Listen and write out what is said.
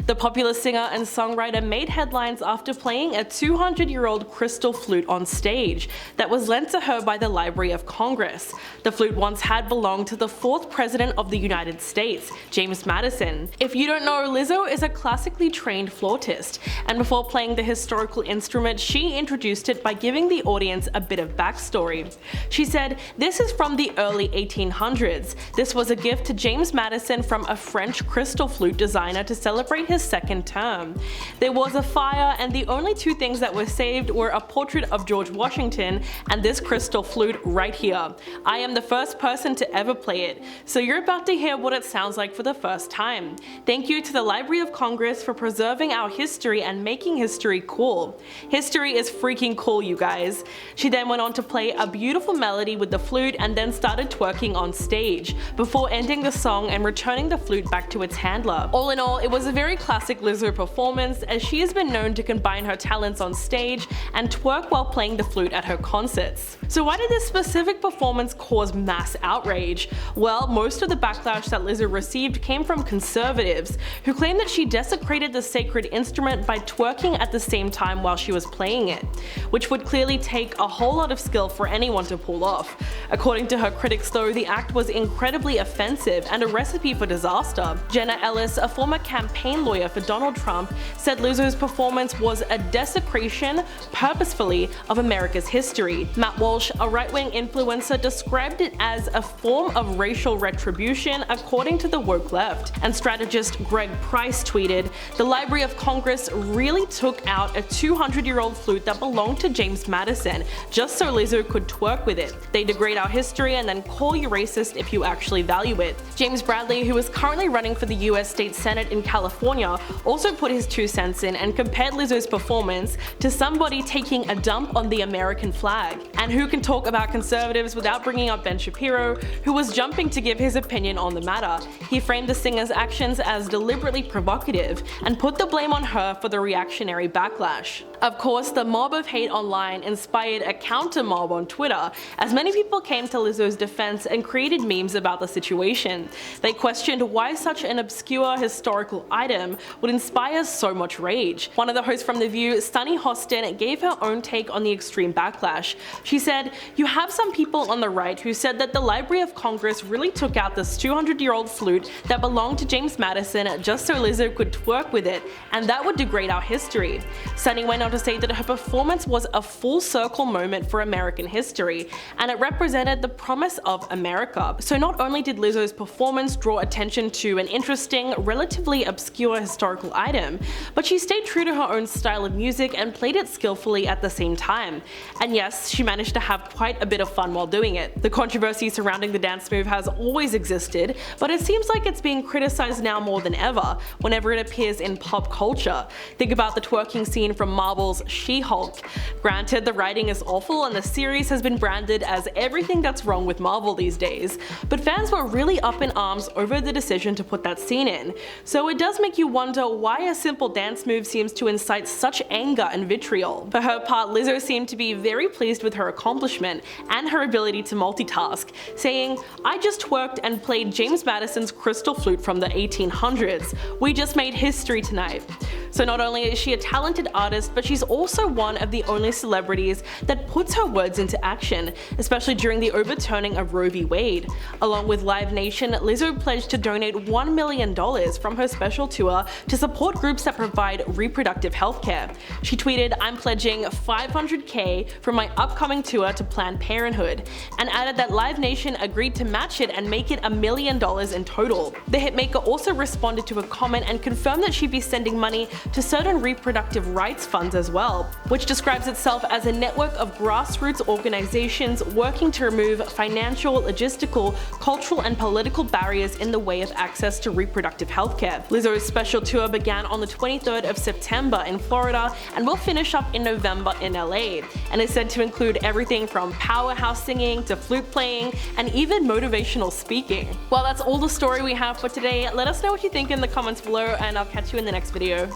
The popular singer and songwriter made headlines after playing a 200-year-old crystal flute on stage that was lent to her by the Library of Congress. The flute once had belonged to the 4th President of the United States, James Madison. If you don't know, Lizzo is a classically trained flautist, and before playing the historical instrument, she introduced it by giving the audience a bit of backstory. She said, "This is from the early 1800s. This was a gift to James Madison from a French crystal flute designer to celebrate his second term. There was a fire, and the only two things that were saved were a portrait of George Washington and this crystal flute right here. I am the first person to ever play it, so you're about to hear what it sounds like for the first time. Thank you to the Library of Congress for preserving our history and making history cool. History is freaking cool, you guys." She then went on to play a beautiful melody with the flute and then started twerking on stage, before ending the song and returning the flute back to its handler. All in all, it was a very classic Lizzo performance, as she has been known to combine her talents on stage and twerk while playing the flute at her concerts. So why did this specific performance cause mass outrage? Well, most of the backlash that Lizzo received came from conservatives, who claimed that she desecrated the sacred instrument by twerking at the same time while she was playing it, which would clearly take a whole lot of skill for anyone to pull off. According to her critics though, the act was incredibly offensive and a recipe for disaster. Jenna Ellis, a former campaign lawyer for Donald Trump, said Lizzo's performance was a desecration, purposefully, of America's history. Matt Walsh, a right-wing influencer, described it as a form of racial retribution according to the woke left. And strategist Greg Price tweeted, "The Library of Congress really took out a 200-year-old flute that belonged to James Madison just so Lizzo could twerk with it. They degrade our history and then call you racist if you actually value it." James Bradley, who is currently running for the US State Senate in California, also put his 2 cents in and compared Lizzo's performance to somebody taking a dump on the American flag. And who can talk about conservatives without bringing up Ben Shapiro, who was jumping to give his opinion on the matter. He framed the singer's actions as deliberately provocative and put the blame on her for the reactionary backlash. Of course, the mob of hate online inspired a counter-mob on Twitter, as many people came to Lizzo's defense and created memes about the situation. They questioned why such an obscure historical item would inspire so much rage. One of the hosts from The View, Sunny Hostin, gave her own take on the extreme backlash. She said, "You have some people on the right who said that the Library of Congress really took out this 200-year-old flute that belonged to James Madison just so Lizzo could twerk with it, and that would degrade our history." Sunny went on to say that her performance was a full circle moment for American history, and it represented the promise of America. So not only did Lizzo's performance draw attention to an interesting, relatively obscure historical item, but she stayed true to her own style of music and played it skillfully at the same time. And yes, she managed to have quite a bit of fun while doing it. The controversy surrounding the dance move has always existed, but it seems like it's being criticized now more than ever, whenever it appears in pop culture. Think about the twerking scene from Marvel's She-Hulk. Granted, the writing is awful and the series has been branded as everything that's wrong with Marvel these days, but fans were really up in arms over the decision to put that scene in. So it does make you wonder why a simple dance move seems to incite such anger and vitriol. For her part, Lizzo seemed to be very pleased with her accomplishment and her ability to multitask, saying, "I just twerked and played James Madison's crystal flute from the 1800s. We just made history tonight." So not only is she a talented artist, but she's also one of the only celebrities that puts her words into action, especially during the overturning of Roe v. Wade. Along with Live Nation, Lizzo pledged to donate $1 million from her special tour to support groups that provide reproductive health care. She tweeted, "I'm pledging $500K from my upcoming tour to Planned Parenthood," and added that Live Nation agreed to match it and make it $1 million in total. The hitmaker also responded to a comment and confirmed that she'd be sending money to certain reproductive rights funds as well, which describes itself as a network of grassroots organizations working to remove financial, logistical, cultural, and political barriers in the way of access to reproductive healthcare. Lizzo's special tour began on the 23rd of September in Florida and will finish up in November in LA, and is said to include everything from powerhouse singing to flute playing and even motivational speaking. Well, that's all the story we have for today. Let us know what you think in the comments below, and I'll catch you in the next video.